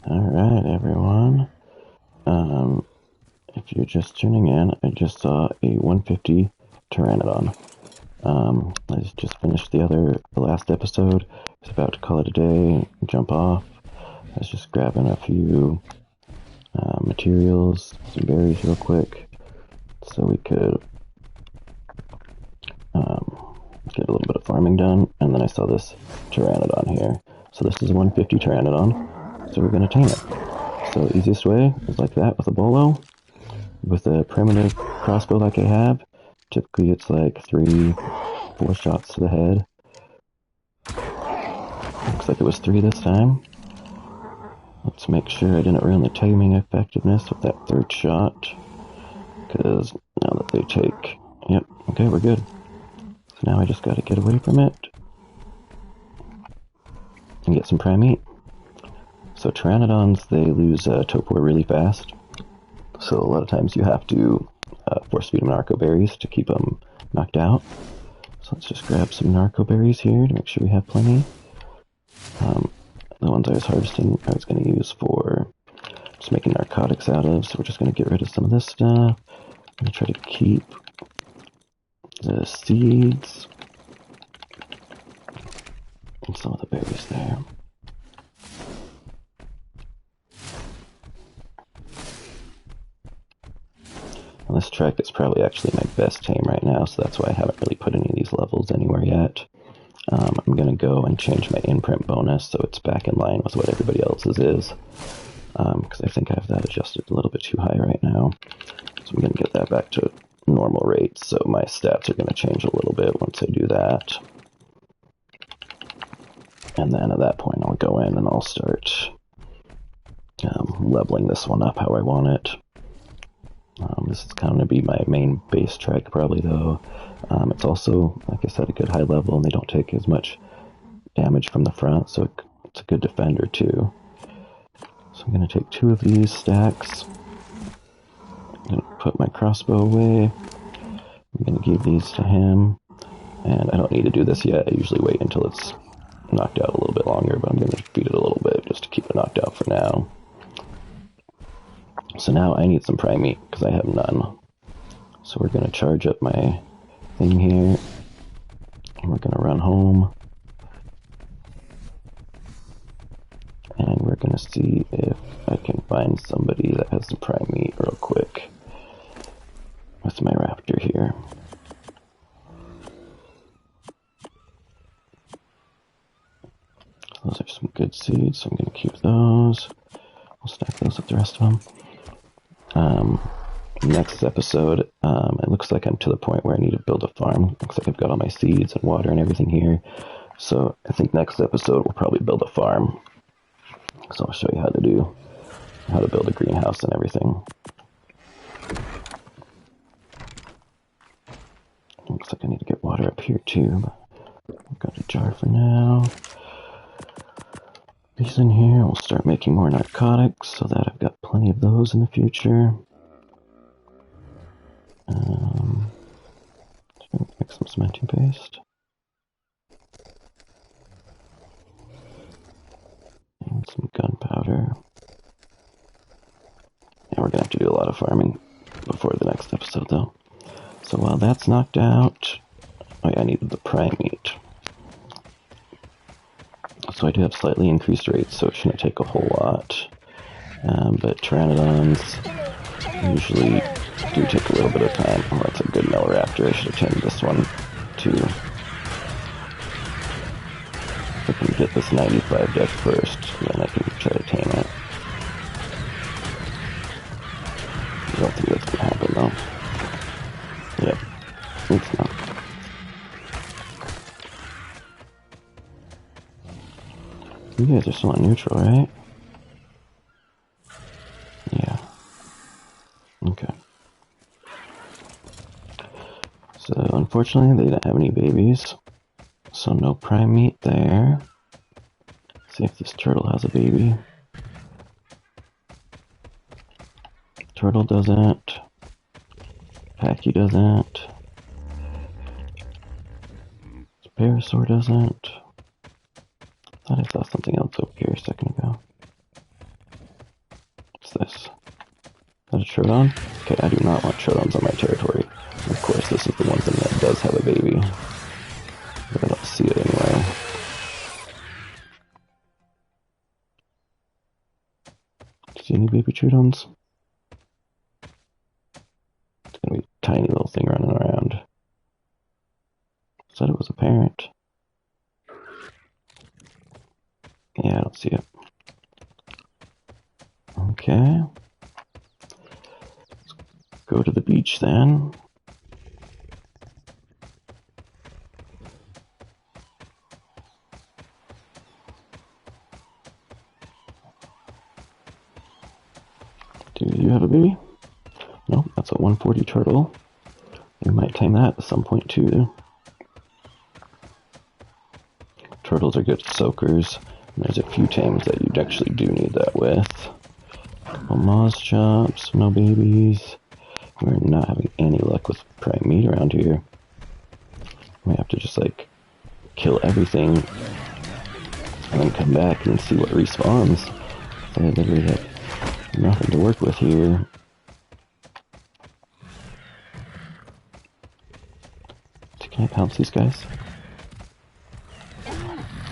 Alright, everyone. If you're just tuning in, I just saw a 150 Pteranodon. I just finished the last episode. I was about to call it a day, jump off. I was just grabbing a few materials, some berries real quick, so we could get a little bit of farming done. And then I saw this Pteranodon here. So this is a 150 Pteranodon, so we're going to tame it. So the easiest way is like that with a bolo. With a primitive crossbow like I have, typically it's like 3-4 shots to the head. Looks like it was 3 this time. Let's make sure I didn't ruin the timing effectiveness with that 3rd shot. Because now that they take... Yep, okay, we're good. So now I just gotta get away from it. And get some prime meat. So Pteranodons, they lose torpor really fast. So a lot of times you have to force feed them narco berries to keep them knocked out. So let's just grab some narco berries here to make sure we have plenty. The ones I was harvesting I was going to use for just making narcotics out of, so we're just going to get rid of some of this stuff. I'm going to try to keep the seeds and some of the berries there. And this track is probably actually my best tame right now, so that's why I haven't really put any of these levels anywhere yet. I'm going to go and change my imprint bonus so it's back in line with what everybody else's is, because I think I have that adjusted a little bit too high right now. So I'm going to get that back to normal rates, so my stats are going to change a little bit once I do that. And then at that point I'll go in and I'll start leveling this one up how I want it. This is going to be my main base track probably though. It's also, like I said, a good high level and they don't take as much damage from the front, so it's a good defender too. So I'm going to take 2 of these stacks. I'm going to put my crossbow away. I'm going to give these to him. And I don't need to do this yet. I usually wait until it's knocked out a little bit longer, but I'm going to feed it a little bit just to keep it knocked out for now. So now I need some prime meat because I have none. So we're going to charge up my thing here. And we're going to run home. And we're going to see if I can find somebody that has some prime meat real quick with my raptor here. Those are some good seeds, so I'm going to keep those. I'll stack those with the rest of them. Next episode, it looks like I'm to the point where I need to build a farm. Looks like I've got all my seeds and water and everything here. So I think next episode we'll probably build a farm. So I'll show you how to build a greenhouse and everything. Looks like I need to get water up here too, but I've got a jar for now. These in here, we'll start making more narcotics so that I've got plenty of those in the future. Make some cementing paste. And some gunpowder. And we're gonna have to do a lot of farming before the next episode though. So while that's knocked out, oh yeah, I needed the prime meat. So I do have slightly increased rates, so it shouldn't take a whole lot. But Pteranodons usually do take a little bit of time. Oh, that's a good Meloraptor. I should have tamed this one too. If I can get this 95 deck first, then I can try to tame it. I don't think that's going to happen though. Yep, it's not. You guys are still on neutral, right? Yeah. Okay. So, unfortunately, they didn't have any babies. So, no prime meat there. Let's see if this turtle has a baby. Turtle doesn't. Packy doesn't. Parasaur doesn't. Thought I saw something else over here a second ago. that a Troodon? Okay, I do not want Troodons on my territory. Of course, this is the one thing that does have a baby. But I don't see it anyway. See any baby Troodons? It's gonna be a tiny little thing running around. Said it was a parent. Yeah, I don't see it. Okay. Let's go to the beach then. Do you have a baby? No, that's a 140 turtle. We might tame that at some point too. Turtles are good soakers. And there's a few tames that you actually do need that with. Couple moss chops, no babies. We're not having any luck with prime meat around here. We have to just like kill everything and then come back and see what respawns. So I literally have nothing to work with here. Can I pounce these guys?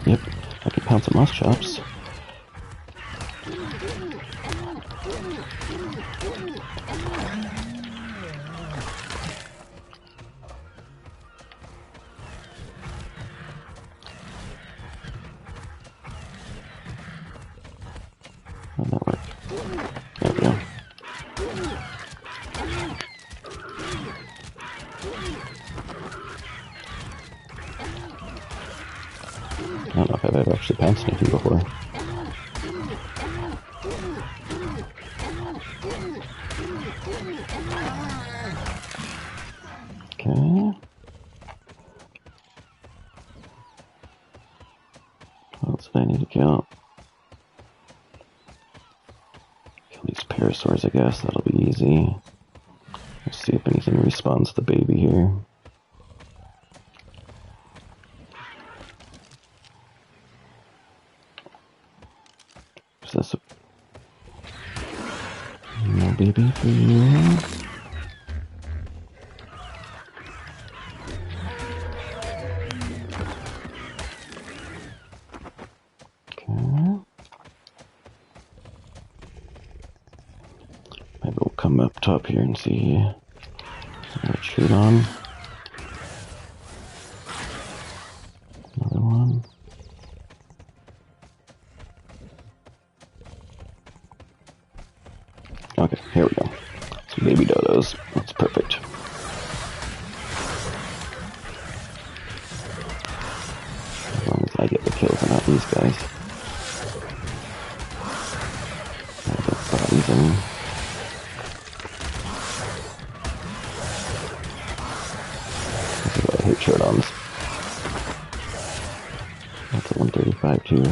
Yep, I can pounce some moss chops. How'd that work? There we go. I don't know if I've ever actually pounced anything before. Okay. What else do I need to kill? Kill these parasaurs, I guess. That'll be easy. Let's see if anything respawns the baby here. Is this a... No baby for you? Maybe we'll come up top here and see what Troodon. Another one. Okay, here we go. Some baby dodos. That's perfect. As long as I get the kills and not these guys. I get bodies in. I hate Troodons. That's a 135 too.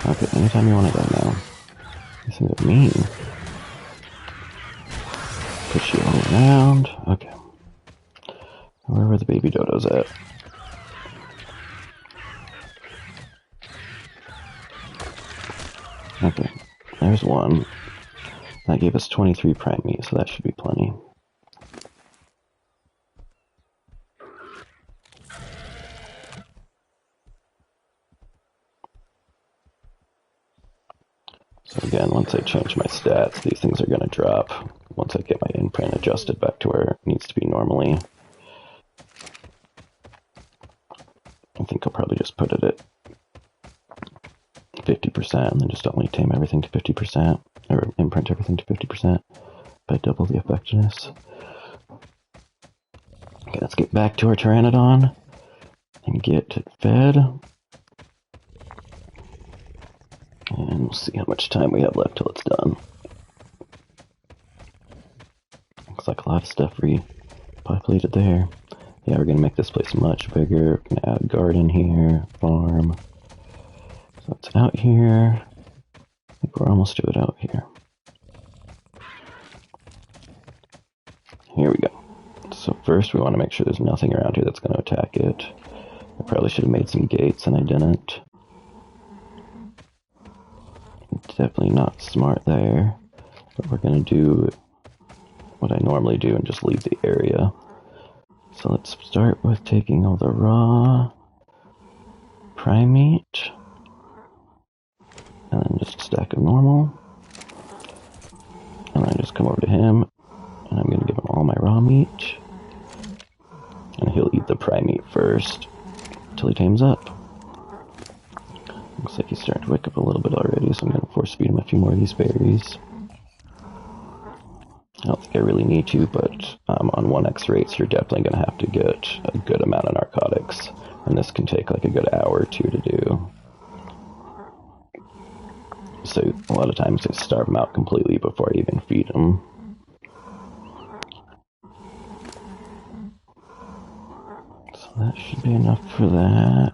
Okay, anytime you want to go now. This is mean. Push you all around. Okay. Where were the baby dodos at? Okay, there's one. That gave us 23 prime meat, so that should be plenty. So again, once I change my stats, these things are going to drop. Once I get my imprint adjusted back to where it needs to be normally. I think I'll probably just put it at 50% and then just only tame everything to 50%, or imprint everything to 50%, by double the effectiveness. Okay, let's get back to our Pteranodon and get it fed. And we'll see how much time we have left till it's done. Looks like a lot of stuff repopulated there. Yeah, we're going to make this place much bigger. We're going to add a garden here, farm. So it's out here. I think we're almost to it out here. Here we go. first we want to make sure there's nothing around here that's going to attack it. I probably should have made some gates and I didn't. Definitely not smart there. But we're going to do what I normally do and just leave the area. So let's start with taking all the raw prime meat. And then just a stack of normal. And then I just come over to him. And I'm going to give him all my raw meat. And he'll eat the prime meat first. Until he tames up. Looks like he's starting to wake up a little bit already, so I'm going to force feed him a few more of these berries. I don't think I really need to, but on 1x rates you're definitely going to have to get a good amount of narcotics. And this can take like a good hour or two to do. So a lot of times I starve them out completely before I even feed them. So that should be enough for that.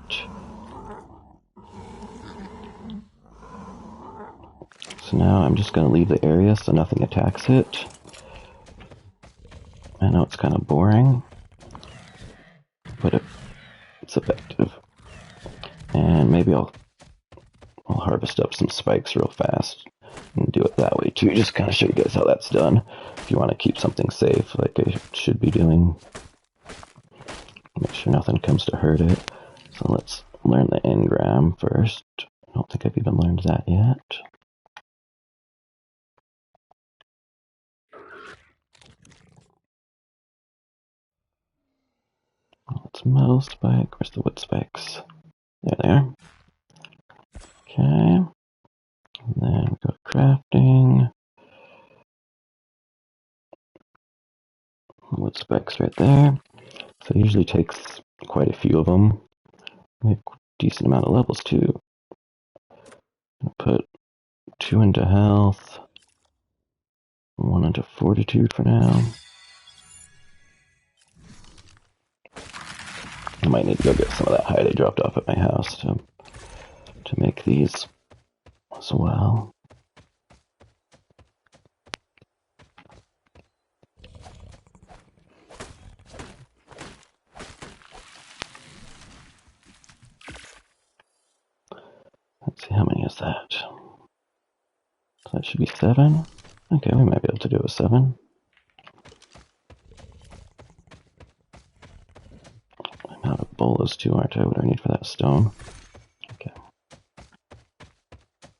So now I'm just going to leave the area so nothing attacks it. I know it's kind of boring, but it's effective. And maybe I'll harvest up some spikes real fast and do it that way too. Just kind of show you guys how that's done. If you want to keep something safe, like I should be doing, make sure nothing comes to hurt it. So let's learn the engram first. I don't think I've even learned that yet. Let's metal spike. Where's the wood spikes? There they are. Okay. And then we go to crafting. Wood spikes right there. So it usually takes quite a few of them. We have a decent amount of levels too. I'll put 2 into health, 1 into fortitude for now. I might need to go get some of that hide I dropped off at my house to make these as well. Let's see, how many is that? So that should be 7. Okay, we might be able to do a 7. I'm out of bolas too, aren't I? What do I need for that stone? Okay.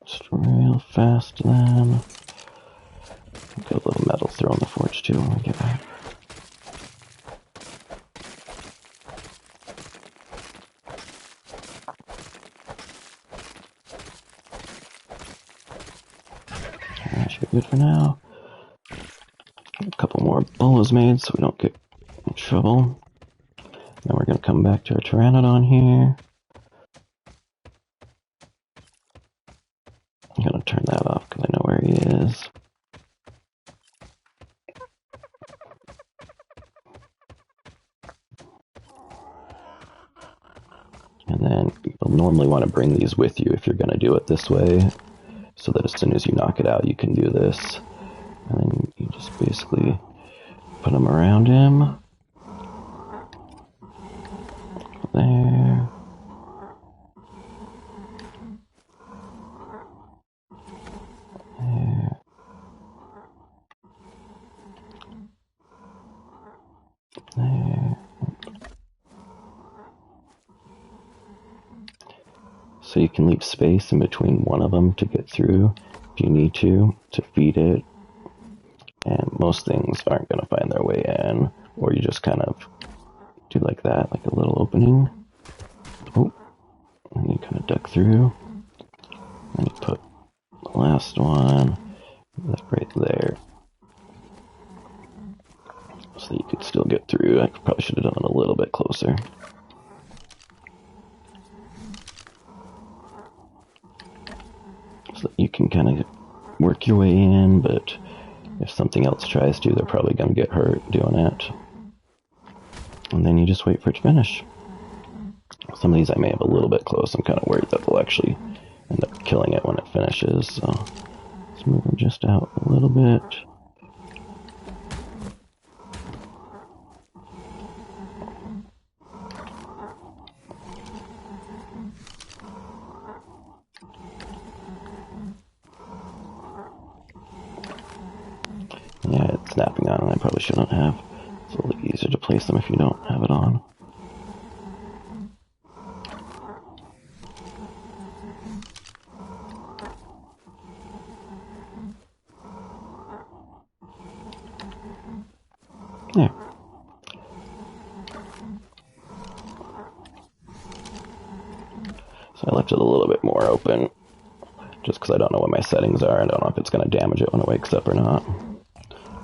Just real fast then. Got a little metal throw in the forge too when we get back. That should be good for now. Get a couple more bolas made so we don't get in trouble. Then we're going to come back to our pteranodon here. I'm going to turn that off because I know where he is. And then you'll normally want to bring these with you if you're going to do it this way, so that as soon as you knock it out, you can do this. And then you just basically put them around him. There. There. There. So you can leave space in between one of them to get through if you need to feed it. And most things aren't going to find their way in, or you just kind of do like that, like a little opening. Oh, and you kind of duck through. And you put the last one right there. So you could still get through. I probably should have done it a little bit closer. So that you can kind of work your way in, but if something else tries to, they're probably going to get hurt doing it. And then you just wait for it to finish. Some of these I may have a little bit close. I'm kind of worried that they'll actually end up killing it when it finishes. So let's move them just out a little bit. Yeah, it's snapping on, and I probably shouldn't have. It's a little easier to place them if you don't have it on. There. So I left it a little bit more open, just because I don't know what my settings are. I don't know if it's going to damage it when it wakes up or not.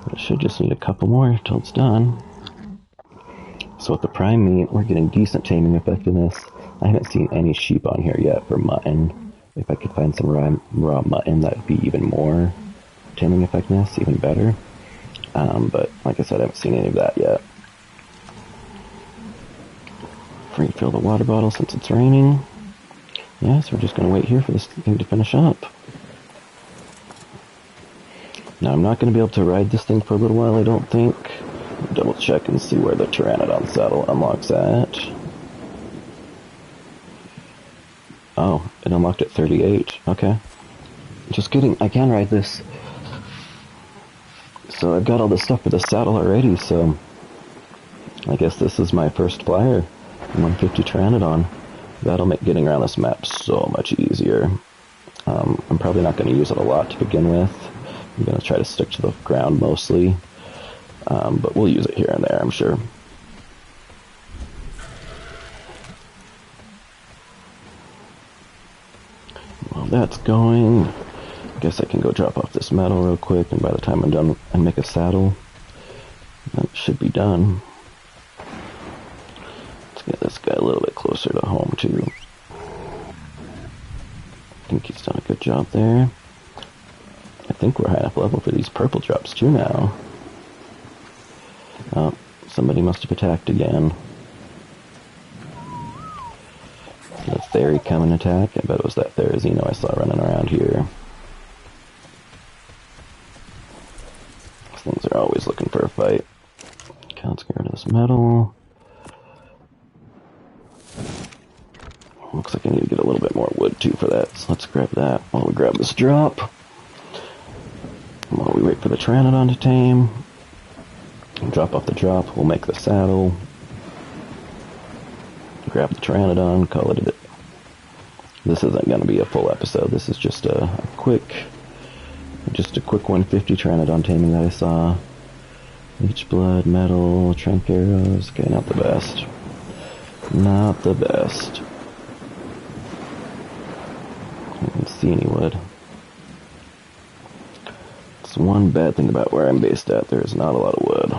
But it should just need a couple more till it's done. So with the prime meat, we're getting decent taming effectiveness. I haven't seen any sheep on here yet for mutton. If I could find some raw mutton, that would be even more taming effectiveness, even better. But like I said, I haven't seen any of that yet. Refill the water bottle since it's raining. Yeah, so we're just going to wait here for this thing to finish up. Now, I'm not going to be able to ride this thing for a little while, I don't think. Double check and see where the Pteranodon saddle unlocks at. Oh, it unlocked at 38. Okay. Just kidding, I can ride this. So I've got all the stuff for the saddle already, so I guess this is my first flyer. 150 Pteranodon. That'll make getting around this map so much easier. I'm probably not going to use it a lot to begin with. I'm going to try to stick to the ground mostly. But we'll use it here and there, I'm sure. While that's going, I guess I can go drop off this metal real quick, and by the time I'm done, I make a saddle. That should be done. Let's get this guy a little bit closer to home, too. I think he's done a good job there. I think we're high enough level for these purple drops, too, now. Oh, somebody must have attacked again. Did a Theory come and attack? I bet it was that Therizino I saw running around here. These things are always looking for a fight. Okay, let's get rid of this metal. Looks like I need to get a little bit more wood too for that, so let's grab that while we grab this drop. While we wait for the Pteranodon to tame. Drop off the drop, we'll make the saddle. Grab the Pteranodon, call it a day. This isn't going to be a full episode, this is just a quick 150 Pteranodon taming that I saw. Leech blood, metal, trank arrows. Okay, not the best. Not the best. I don't see any wood. It's one bad thing about where I'm based at. There's not a lot of wood.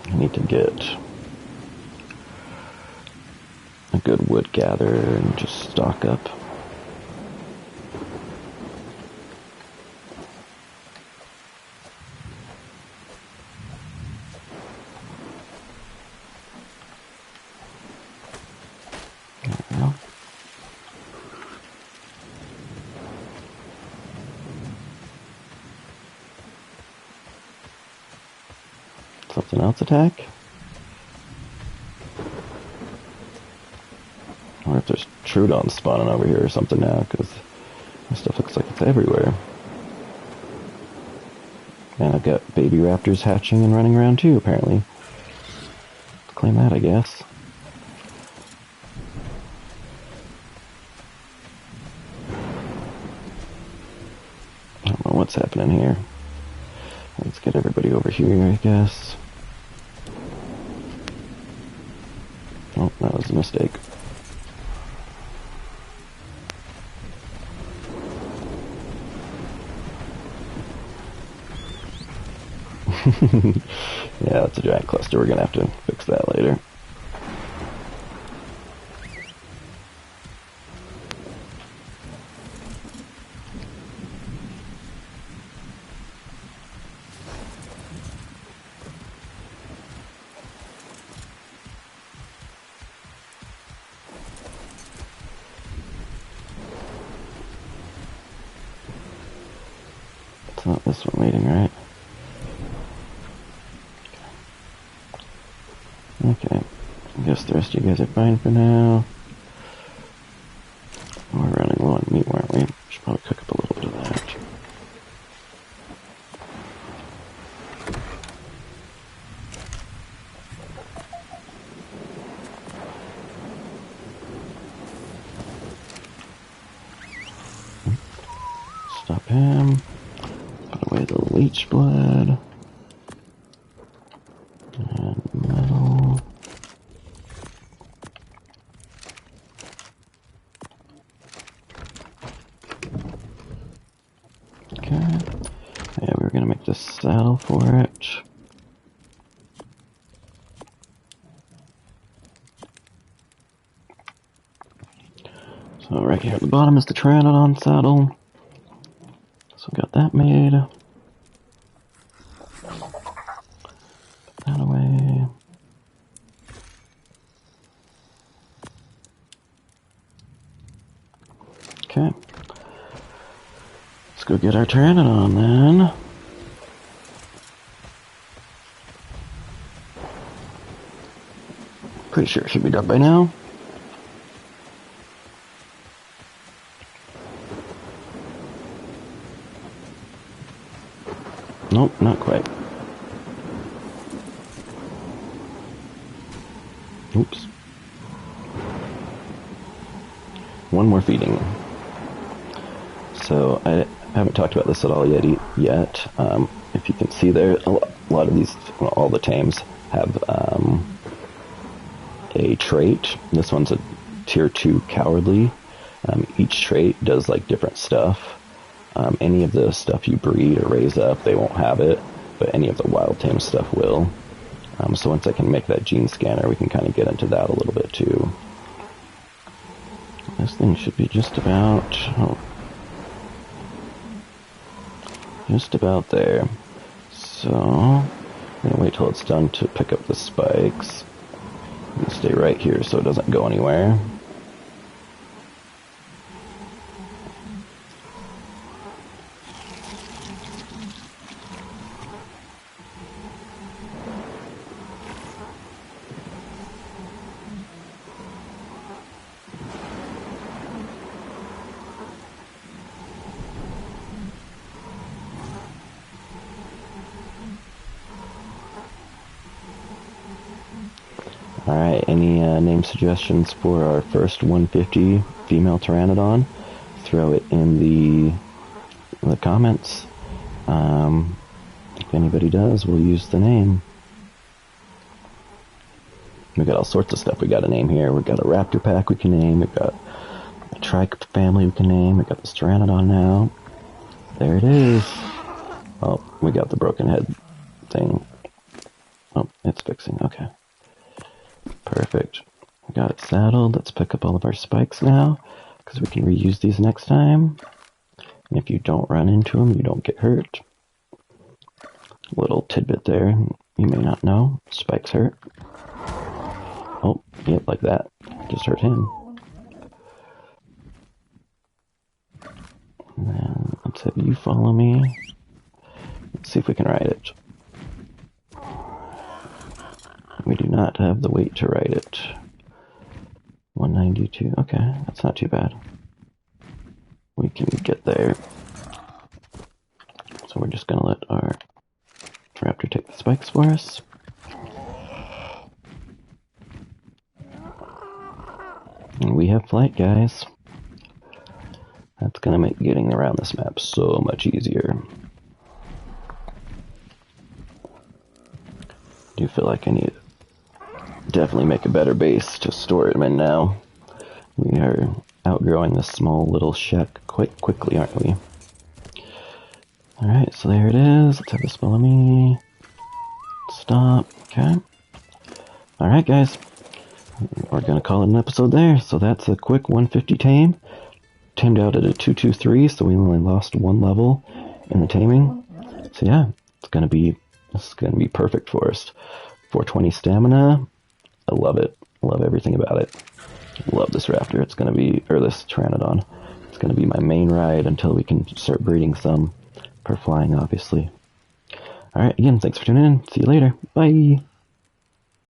I need to get a good wood gatherer and just stock up. There we go. Something else attack? I wonder if there's Troodons spawning over here or something now, because this stuff looks like it's everywhere. And I've got baby raptors hatching and running around too, apparently. Let's claim that, I guess. I don't know what's happening here. Let's get everybody over here, I guess. Oh, that was a mistake. Yeah, that's a giant cluster. We're gonna have to fix that later. It's not this one waiting, right? Okay, I guess the rest of you guys are fine for now. We're running low on meat, weren't we? Should probably cook up a little bit of that. him. Put away the leech blood. And metal. Okay. Yeah, we're gonna make this saddle for it. So right here at the bottom is the Pteranodon saddle. So we got that made. Put that away. Okay. Let's go get our Pteranodon then. Pretty sure it should be done by now. Nope, not quite. Oops. One more feeding. So I haven't talked about this at all yet. If you can see there, a lot of these, well, all the tames have a trait. This one's a tier 2 cowardly. Each trait does like different stuff. Any of the stuff you breed or raise up, they won't have it, but any of the wild tame stuff will. So once I can make that gene scanner, we can kind of get into that a little bit too. This thing should be just about there. So I'm gonna wait till it's done to pick up the spikes. I'm gonna stay right here so it doesn't go anywhere. Alright, any name suggestions for our first 150 female Pteranodon? Throw it in the comments. If anybody does, we'll use the name. We got all sorts of stuff we got to name here. We got a raptor pack we can name. We got a trike family we can name. We got this Pteranodon now. There it is. Oh, we got the broken head thing. Oh, it's fixing. Okay. Perfect. We got it saddled. Let's pick up all of our spikes now, because we can reuse these next time. And if you don't run into them, you don't get hurt. Little tidbit there. You may not know. Spikes hurt. Oh, yep, like that. Just hurt him. And then let's have you follow me. Let's see if we can ride it. We do not have the weight to ride it. 192. Okay, that's not too bad. We can get there. So we're just gonna let our raptor take the spikes for us. And we have flight, guys. That's gonna make getting around this map so much easier. Do feel like I need to definitely make a better base to store him in now. We are outgrowing this small little shack quite quickly, aren't we? Alright, so there it is. Let's have this follow me. Stop. Okay. Alright, guys. We're going to call it an episode there. So that's a quick 150 tame. Tamed out at a 223, so we only lost one level in the taming. So yeah, this is going to be perfect for us. 420 stamina. I love it. Love everything about it. Love this raptor. It's going to be, or this Pteranodon. It's going to be my main ride until we can start breeding some for flying, obviously. Alright, again, thanks for tuning in. See you later. Bye!